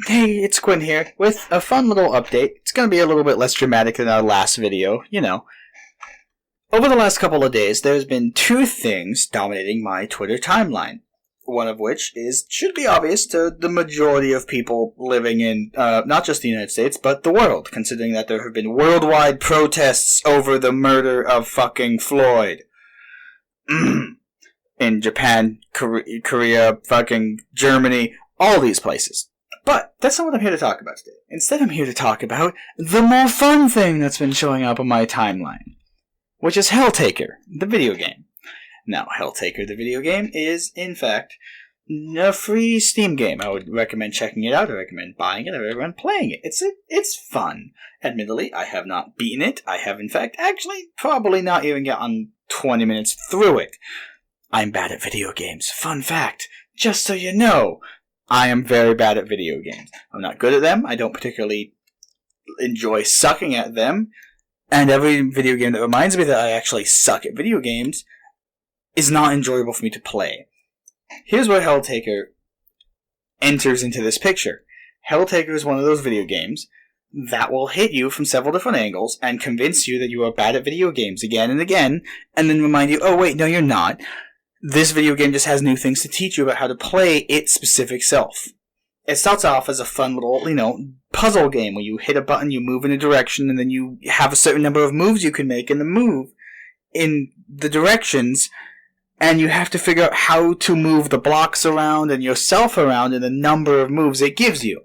Hey, it's Quinn here with a fun little update. It's going to be a little bit less dramatic than our last video, you know. Over the last couple of days, there's been two things dominating my Twitter timeline. One of which should be obvious to the majority of people living in not just the United States, but the world, considering that there have been worldwide protests over the murder of fucking Floyd. In Japan, Korea, fucking Germany, all these places. But that's not what I'm here to talk about today. Instead, I'm here to talk about the more fun thing that's been showing up on my timeline, which is HellTaker, the video game. Now, HellTaker, the video game, is, in fact, a free Steam game. I would recommend checking it out. I recommend buying it. I recommend playing it. It's fun. Admittedly, I have not beaten it. I have, in fact, actually probably not even gotten 20 minutes through it. I'm bad at video games. Fun fact, just so you know, I am very bad at video games. I'm not good at them. I don't particularly enjoy sucking at them. And every video game that reminds me that I actually suck at video games is not enjoyable for me to play. Here's where HellTaker enters into this picture. HellTaker is one of those video games that will hit you from several different angles and convince you that you are bad at video games again and again, and then remind you, oh wait, no you're not. This video game just has new things to teach you about how to play its specific self. It starts off as a fun little, puzzle game where you hit a button, you move in a direction, and then you have a certain number of moves you can make in the move in the directions, and you have to figure out how to move the blocks around and yourself around in the number of moves it gives you,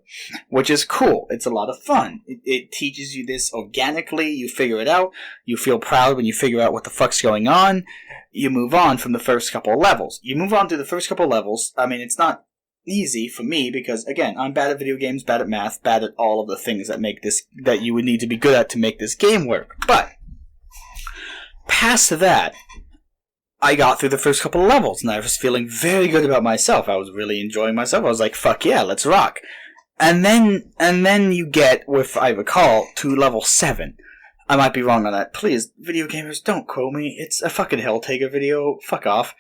which is cool. It's a lot of fun. It teaches you this organically. You figure it out. You feel proud when you figure out what the fuck's going on. You move on from the first couple of levels. You move on through the first couple of levels. I mean, it's not easy for me because, again, I'm bad at video games, bad at math, bad at all of the things that you would need to be good at to make this game work. But past that, I got through the first couple of levels, and I was feeling very good about myself. I was really enjoying myself. I was like, fuck yeah, let's rock. And then you get, if I recall, to level 7. I might be wrong on that. Please, video gamers, don't quote me. It's a fucking HellTaker video. Fuck off.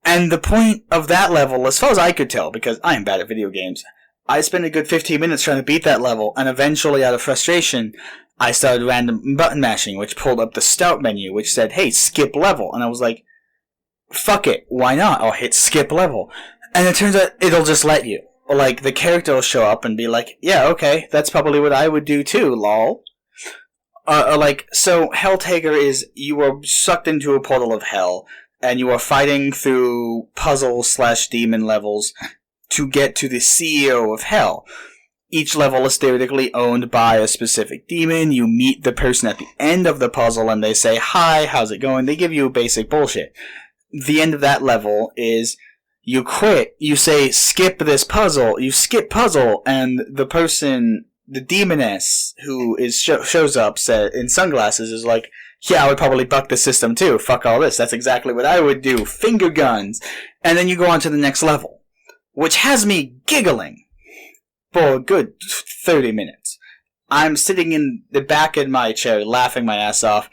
And the point of that level, as far as I could tell, because I am bad at video games, I spent a good 15 minutes trying to beat that level, and eventually, out of frustration, I started random button mashing, which pulled up the start menu, which said, hey, skip level. And I was like, fuck it, why not? I'll hit skip level. And it turns out it'll just let you. Like, the character will show up and be like, yeah, okay, that's probably what I would do too, lol. So HellTaker is, you are sucked into a portal of hell, and you are fighting through puzzle/demon levels to get to the CEO of hell. Each level is theoretically owned by a specific demon. You meet the person at the end of the puzzle and they say, hi, how's it going? They give you basic bullshit. The end of that level is you quit. You say, skip this puzzle. You skip puzzle, and the person, the demoness who shows up in sunglasses is like, yeah, I would probably buck the system too. Fuck all this. That's exactly what I would do. Finger guns. And then you go on to the next level, which has me giggling for a good 30 minutes. I'm sitting in the back of my chair, laughing my ass off,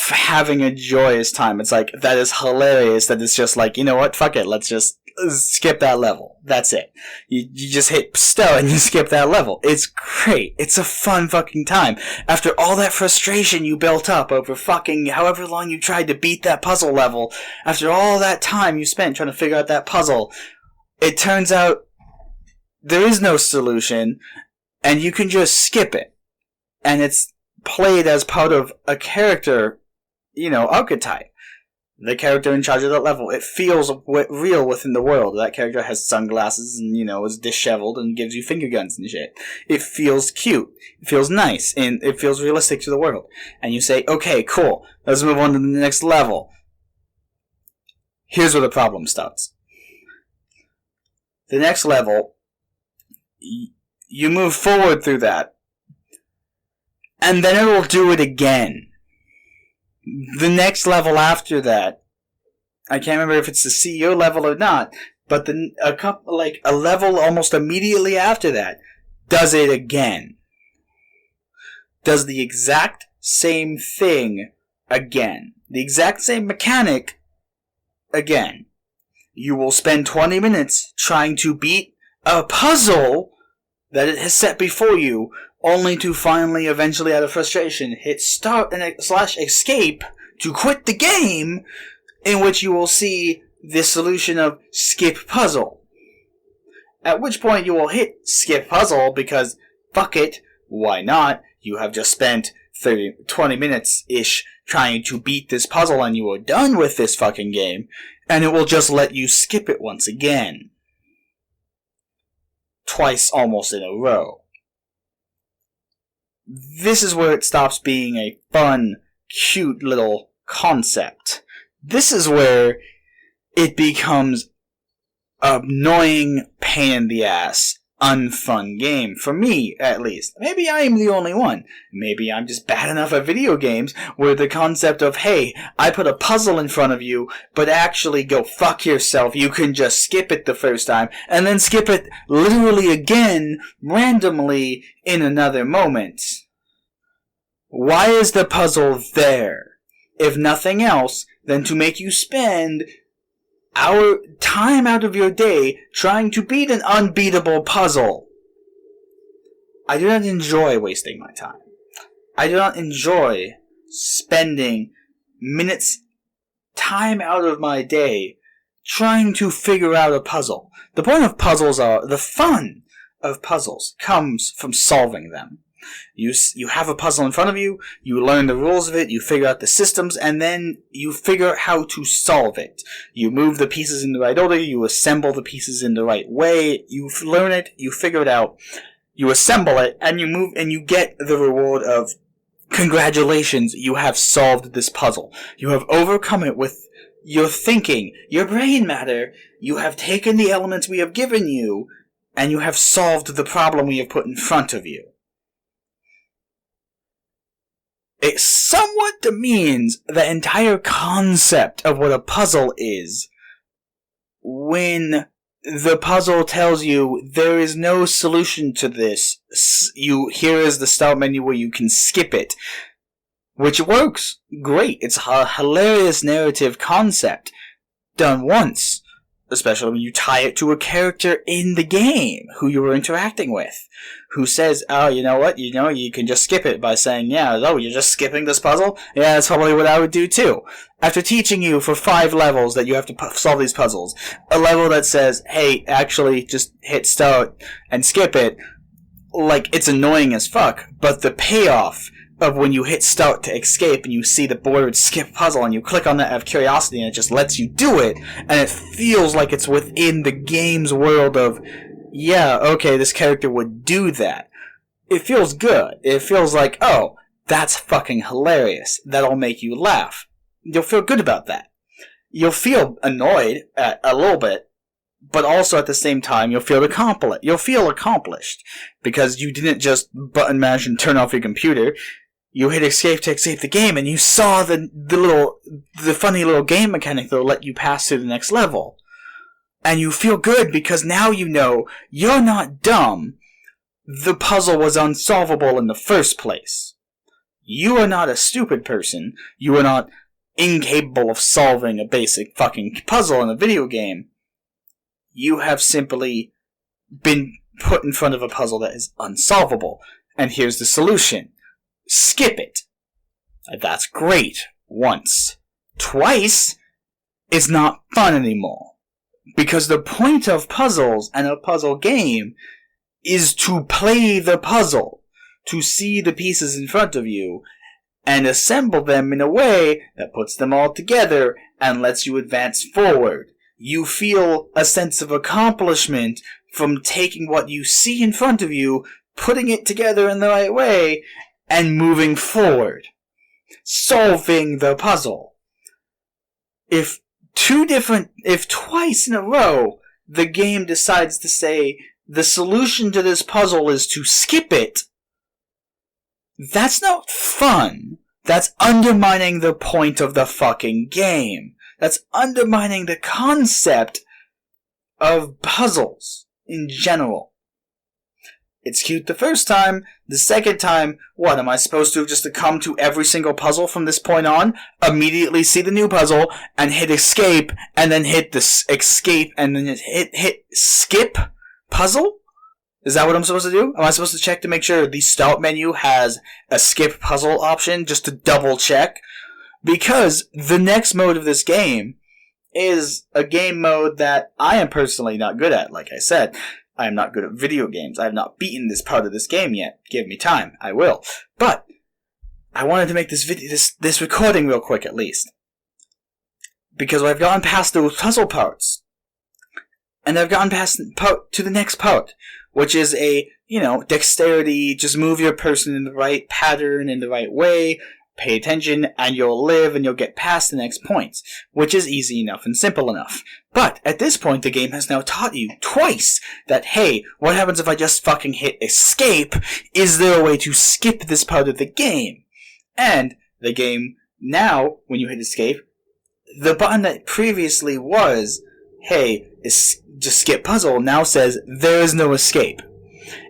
having a joyous time. It's like, that is hilarious that it's just like, you know what, fuck it, let's just skip that level. That's it. You just hit start and you skip that level. It's great. It's a fun fucking time. After all that frustration you built up over fucking however long you tried to beat that puzzle level, after all that time you spent trying to figure out that puzzle, it turns out there is no solution, and you can just skip it. And it's played as part of a character, archetype. The character in charge of that level. It feels real within the world. That character has sunglasses and, is disheveled and gives you finger guns and shit. It feels cute. It feels nice. And it feels realistic to the world. And you say, okay, cool. Let's move on to the next level. Here's where the problem starts. The next level, you move forward through that, and then it will do it again. The next level after that, I can't remember if it's the CEO level or not, but a level almost immediately after that does it again. Does the exact same thing again. The exact same mechanic again. You will spend 20 minutes trying to beat a puzzle that it has set before you, only to finally, eventually, out of frustration, hit start and / escape to quit the game, in which you will see the solution of skip puzzle. At which point you will hit skip puzzle because, fuck it, why not? You have just spent 20 minutes-ish trying to beat this puzzle and you are done with this fucking game, and it will just let you skip it once again. Twice almost in a row. This is where it stops being a fun, cute little concept. This is where it becomes an annoying, pain in the ass, unfun game. For me, at least. Maybe I am the only one. Maybe I'm just bad enough at video games where the concept of, hey, I put a puzzle in front of you, but actually go fuck yourself. You can just skip it the first time, and then skip it literally again, randomly, in another moment. Why is the puzzle there? If nothing else than to make you spend our time out of your day trying to beat an unbeatable puzzle. I do not enjoy wasting my time. I do not enjoy spending minutes, time out of my day trying to figure out a puzzle. The point of puzzles the fun of puzzles comes from solving them. You have a puzzle in front of you, you learn the rules of it, you figure out the systems, and then you figure out how to solve it. You move the pieces in the right order, you assemble the pieces in the right way, you learn it, you figure it out, you assemble it, and you move, and you get the reward of, congratulations, you have solved this puzzle. You have overcome it with your thinking, your brain matter, you have taken the elements we have given you, and you have solved the problem we have put in front of you. It somewhat demeans the entire concept of what a puzzle is when the puzzle tells you there is no solution to this. Here is the start menu where you can skip it, which works great. It's a hilarious narrative concept done once, especially when you tie it to a character in the game who you were interacting with, who says, oh, you know what, you can just skip it by saying, yeah, oh, you're just skipping this puzzle? Yeah, that's probably what I would do too. After teaching you for 5 levels that you have to solve these puzzles, a level that says, hey, actually, just hit start and skip it, like, it's annoying as fuck, but the payoff of when you hit start to escape and you see the board skip puzzle and you click on that out of curiosity and it just lets you do it, and it feels like it's within the game's world of, yeah, okay, this character would do that. It feels good. It feels like, oh, that's fucking hilarious. That'll make you laugh. You'll feel good about that. You'll feel annoyed a little bit, but also at the same time, you'll feel accomplished because you didn't just button mash and turn off your computer. You hit escape to escape the game, and you saw the funny little game mechanic that'll let you pass to the next level. And you feel good because now you know you're not dumb. The puzzle was unsolvable in the first place. You are not a stupid person. You are not incapable of solving a basic fucking puzzle in a video game. You have simply been put in front of a puzzle that is unsolvable. And here's the solution. Skip it. That's great. Once. Twice, it's not fun anymore. Because the point of puzzles and a puzzle game is to play the puzzle. To see the pieces in front of you and assemble them in a way that puts them all together and lets you advance forward. You feel a sense of accomplishment from taking what you see in front of you, putting it together in the right way, and moving forward. Solving the puzzle. If twice in a row the game decides to say the solution to this puzzle is to skip it, that's not fun. That's undermining the point of the fucking game. That's undermining the concept of puzzles in general. It's cute the first time. The second time, what, am I supposed to just come to every single puzzle from this point on, immediately see the new puzzle, and hit escape, and then hit the escape, and then hit skip puzzle? Is that what I'm supposed to do? Am I supposed to check to make sure the start menu has a skip puzzle option just to double check? Because the next mode of this game is a game mode that I am personally not good at. Like I said, I am not good at video games. I have not beaten this part of this game yet. Give me time. I will. But I wanted to make this recording real quick at least. Because I've gotten past those puzzle parts. And I've gotten past to the next part, which is a, dexterity, just move your person in the right pattern, in the right way, pay attention, and you'll live, and you'll get past the next points, which is easy enough and simple enough. But at this point, the game has now taught you twice that, hey, what happens if I just fucking hit escape? Is there a way to skip this part of the game? And the game now, when you hit escape, the button that previously was, hey, just skip puzzle, now says there is no escape.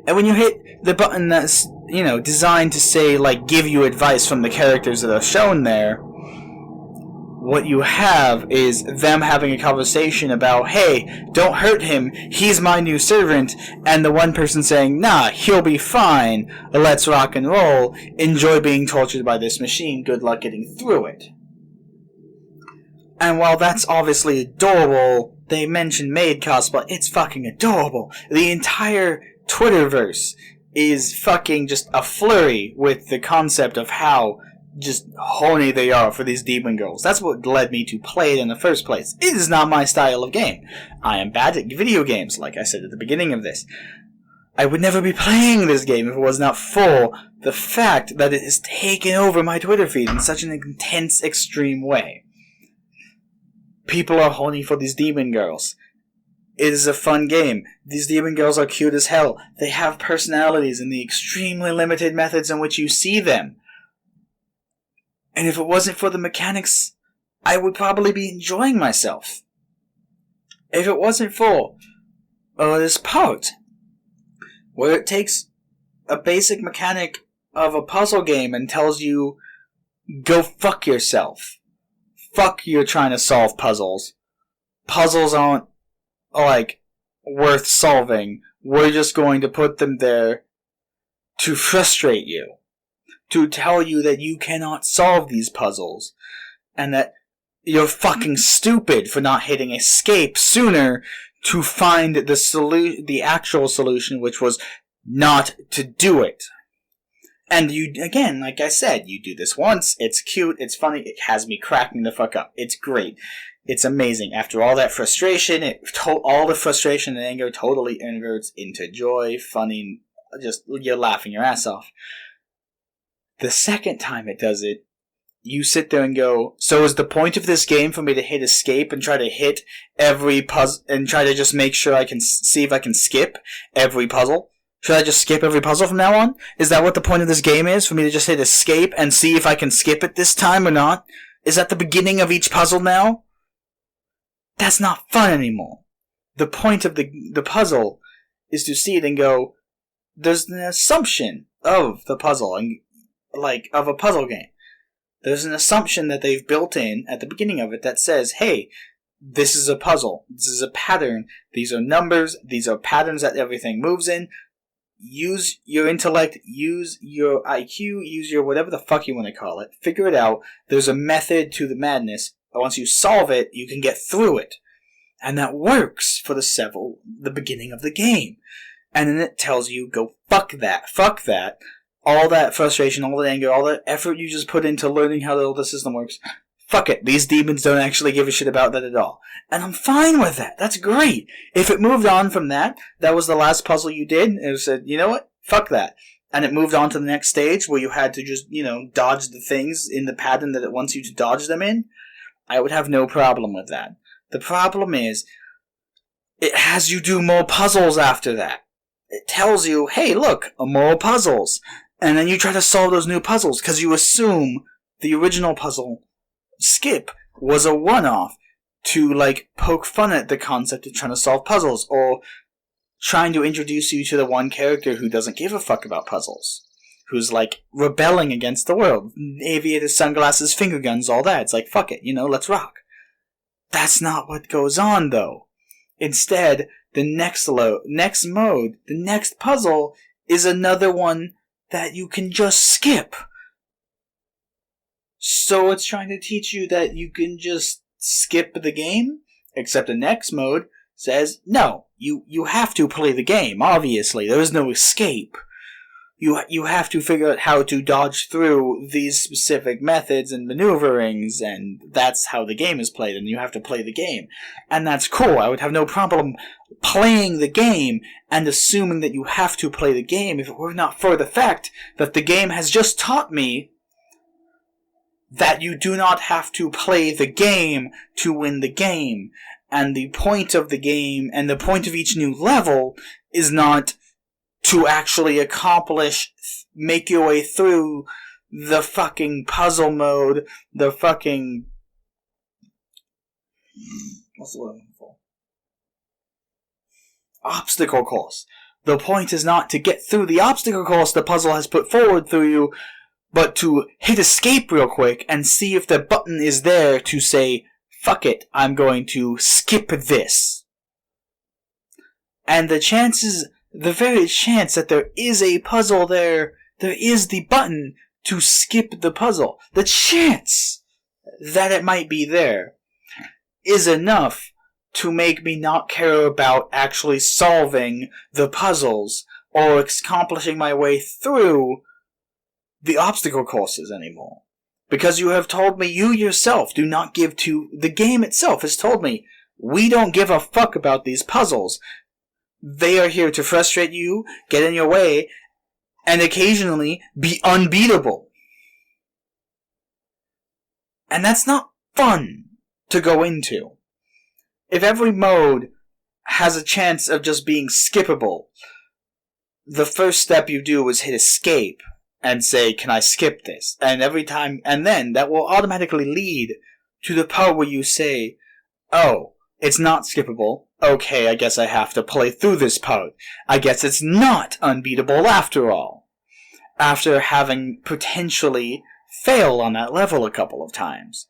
And when you hit the button that's, designed to say, like, give you advice from the characters that are shown there, what you have is them having a conversation about, hey, don't hurt him, he's my new servant, and the one person saying, nah, he'll be fine, let's rock and roll, enjoy being tortured by this machine, good luck getting through it. And while that's obviously adorable, they mention maid cosplay, it's fucking adorable. The entire Twitterverse is fucking just a flurry with the concept of how just horny they are for these demon girls. That's what led me to play it in the first place. It is not my style of game. I am bad at video games, like I said at the beginning of this. I would never be playing this game if it was not for the fact that it has taken over my Twitter feed in such an intense, extreme way. People are horny for these demon girls. It is a fun game. These demon girls are cute as hell. They have personalities in the extremely limited methods in which you see them. And if it wasn't for the mechanics, I would probably be enjoying myself. If it wasn't for this part, where it takes a basic mechanic of a puzzle game and tells you, go fuck yourself. Fuck you're trying to solve puzzles. Puzzles aren't, worth solving. We're just going to put them there to frustrate you. To tell you that you cannot solve these puzzles. And that you're fucking stupid for not hitting escape sooner to find the actual solution, which was not to do it. And you, again, like I said, you do this once, it's cute, it's funny, it has me cracking the fuck up. It's great. It's amazing. After all that frustration, all the frustration and anger totally inverts into joy, funny, just, you're laughing your ass off. The second time it does it, you sit there and go, so is the point of this game for me to hit escape and try to hit every puzzle, and try to just make sure I can see if I can skip every puzzle? Should I just skip every puzzle from now on? Is that what the point of this game is? For me to just hit escape and see if I can skip it this time or not? Is that the beginning of each puzzle now? That's not fun anymore. The point of the puzzle is to see it and go, there's an assumption of the puzzle, and of a puzzle game. There's an assumption that they've built in at the beginning of it that says, hey, this is a puzzle. This is a pattern. These are numbers. These are patterns that everything moves in. Use your intellect, use your IQ, use your whatever the fuck you want to call it. Figure it out. There's a method to the madness. Once you solve it, you can get through it. And that works for the beginning of the game. And then it tells you, go fuck that. All that frustration, all that anger, all that effort you just put into learning how the system works. Fuck it. These demons don't actually give a shit about that at all. And I'm fine with that. That's great. If it moved on from that was the last puzzle you did, and it said, you know what? Fuck that. And it moved on to the next stage where you had to just, dodge the things in the pattern that it wants you to dodge them in, I would have no problem with that. The problem is, it has you do more puzzles after that. It tells you, hey, look, more puzzles. And then you try to solve those new puzzles because you assume the original puzzle skip was a one-off to, poke fun at the concept of trying to solve puzzles, or trying to introduce you to the one character who doesn't give a fuck about puzzles, who's, rebelling against the world. Aviators, sunglasses, finger guns, all that. It's fuck it, let's rock. That's not what goes on, though. Instead, the next mode, the next puzzle is another one that you can just skip. So it's trying to teach you that you can just skip the game, except the next mode says, no, you have to play the game, obviously. There is no escape. You have to figure out how to dodge through these specific methods and maneuverings, and that's how the game is played, and you have to play the game. And that's cool. I would have no problem playing the game and assuming that you have to play the game if it were not for the fact that the game has just taught me that you do not have to play the game to win the game. And the point of the game and the point of each new level is not to actually make your way through the fucking puzzle mode, the fucking... what's the word I'm looking for? Obstacle course. The point is not to get through the obstacle course the puzzle has put forward through you, but to hit escape real quick and see if the button is there to say, fuck it, I'm going to skip this. And the very chance that there is a puzzle there is the button to skip the puzzle. The chance that it might be there is enough to make me not care about actually solving the puzzles or accomplishing my way through the obstacle courses anymore. Because you have told me, you yourself do not give to, the game itself has told me, we don't give a fuck about these puzzles. They are here to frustrate you, get in your way, and occasionally be unbeatable. And that's not fun to go into. If every mode has a chance of just being skippable, the first step you do is hit escape and say, can I skip this? And every time, and then that will automatically lead to the part where you say, oh, it's not skippable. Okay, I guess I have to play through this part. I guess it's not unbeatable after all. After having potentially failed on that level a couple of times.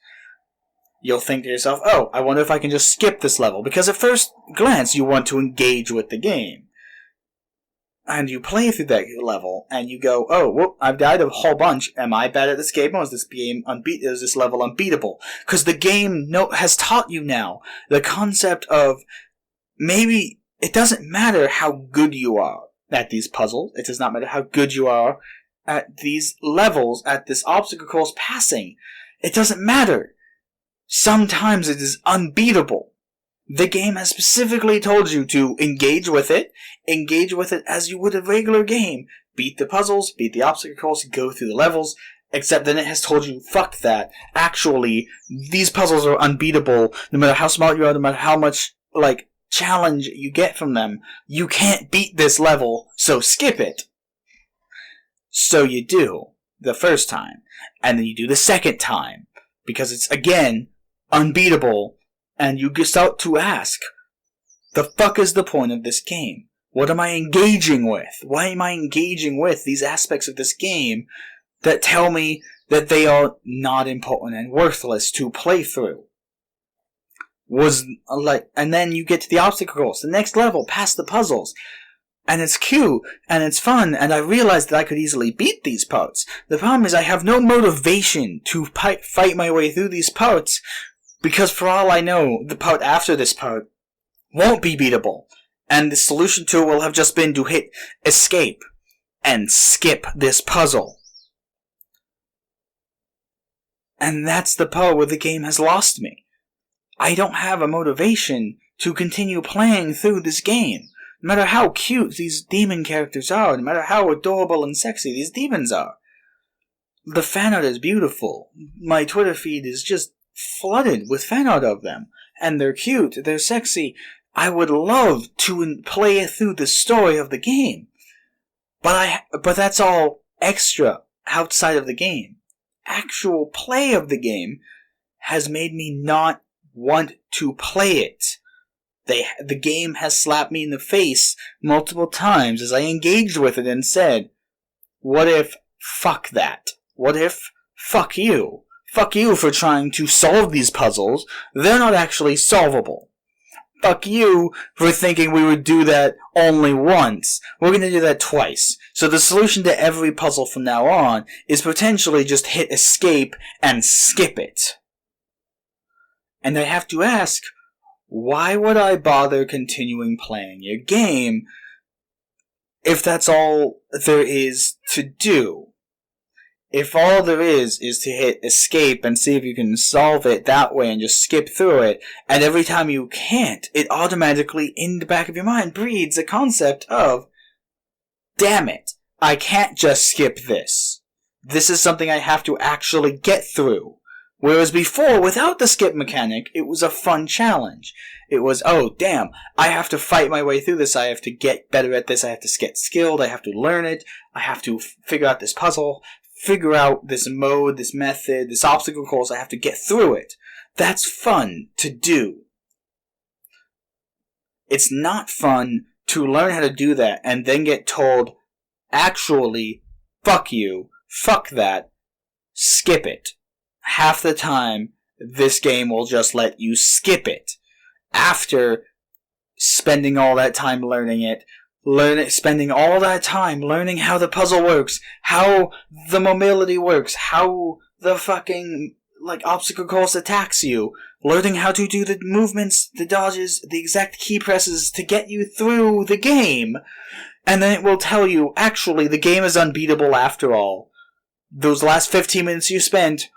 You'll think to yourself, oh, I wonder if I can just skip this level. Because at first glance, you want to engage with the game. And you play through that level, and you go, oh, whoop, I've died a whole bunch. Am I bad at this game, or is this level unbeatable? Because the game has taught you now the concept of maybe it doesn't matter how good you are at these puzzles. It does not matter how good you are at these levels, at this obstacle course passing. It doesn't matter. Sometimes it is unbeatable. The game has specifically told you to engage with it as you would a regular game. Beat the puzzles, beat the obstacle course, go through the levels, except then it has told you, fuck that. Actually, these puzzles are unbeatable, no matter how smart you are, no matter how much, challenge you get from them. You can't beat this level, so skip it. So you do, the first time, and then you do the second time, because it's, again, unbeatable. And you start to ask, the fuck is the point of this game? What am I engaging with? Why am I engaging with these aspects of this game that tell me that they are not important and worthless to play through? And then you get to the obstacle course, the next level, past the puzzles. And it's cute, and it's fun, and I realized that I could easily beat these parts. The problem is I have no motivation to fight my way through these parts, because for all I know, the part after this part won't be beatable. And the solution to it will have just been to hit escape and skip this puzzle. And that's the part where the game has lost me. I don't have a motivation to continue playing through this game. No matter how cute these demon characters are, no matter how adorable and sexy these demons are. The fan art is beautiful. My Twitter feed is just flooded with fan art of them. And they're cute, they're sexy. I would love to play through the story of the game. But that's all extra outside of the game. Actual play of the game has made me not want to play it. The game has slapped me in the face multiple times as I engaged with it and said, what if fuck that? What if fuck you? Fuck you for trying to solve these puzzles. They're not actually solvable. fuck you for thinking we would do that only once. We're gonna do that twice. So the solution to every puzzle from now on is potentially just hit escape and skip it. And I have to ask, why would I bother continuing playing your game if that's all there is to do? If all there is to hit escape and see if you can solve it that way and just skip through it, and every time you can't, it automatically, in the back of your mind, breeds a concept of, damn it, I can't just skip this. This is something I have to actually get through. Whereas before, without the skip mechanic, it was a fun challenge. It was, oh, damn, I have to fight my way through this, I have to get better at this, I have to get skilled, I have to learn it, I have to figure out this puzzle, figure out this mode, this method, this obstacle course, I have to get through it. That's fun to do. It's not fun to learn how to do that and then get told, actually, fuck you, fuck that, skip it. Half the time, this game will just let you skip it. After spending all that time learning it, spending all that time learning how the puzzle works, how the mobility works, how the fucking, obstacle course attacks you, learning how to do the movements, the dodges, the exact key presses to get you through the game, and then it will tell you, actually, the game is unbeatable after all. Those last 15 minutes you spent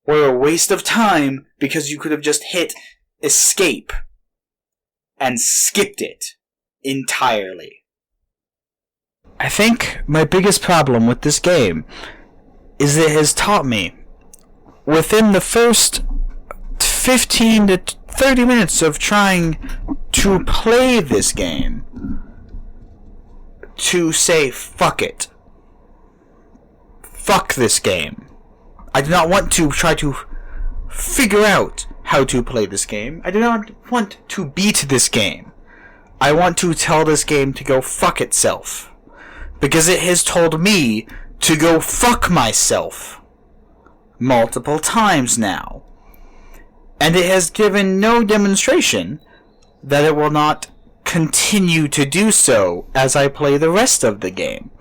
were a waste of time because you could have just hit escape and skipped it entirely. I think my biggest problem with this game is that it has taught me, within the first 15 to 30 minutes of trying to play this game, to say, fuck it. Fuck this game. I do not want to try to figure out how to play this game. I do not want to beat this game. I want to tell this game to go fuck itself. Because it has told me to go fuck myself multiple times now. And it has given no demonstration that it will not continue to do so as I play the rest of the game.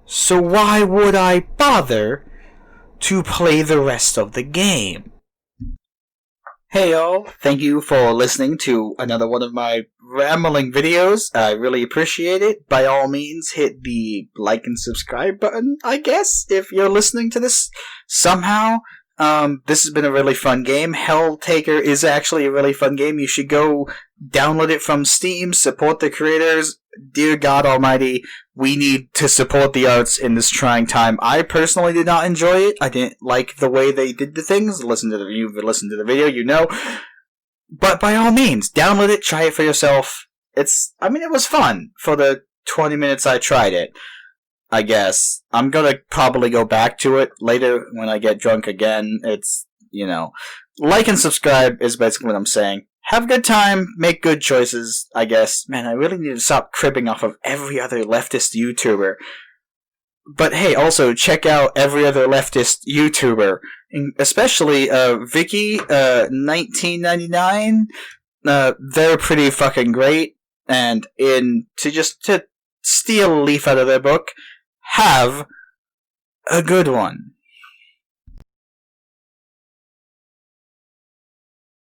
So why would I bother to play the rest of the game? Hey y'all, thank you for listening to another one of my rambling videos. I really appreciate it. By all means, hit the like and subscribe button, I guess, if you're listening to this somehow. This has been a really fun game. HellTaker is actually a really fun game. You should go download it from Steam, support the creators. Dear God Almighty, we need to support the arts in this trying time. I personally did not enjoy it. I didn't like the way they did the things. Listen to the video, you know. But by all means, download it, try it for yourself. It was fun for the 20 minutes I tried it, I guess. I'm gonna probably go back to it later when I get drunk again. It's, like and subscribe is basically what I'm saying. Have a good time, make good choices, I guess. Man, I really need to stop cribbing off of every other leftist YouTuber. But hey, also, check out every other leftist YouTuber. Especially, Vicky, 1999. They're pretty fucking great. And to steal a leaf out of their book, have a good one.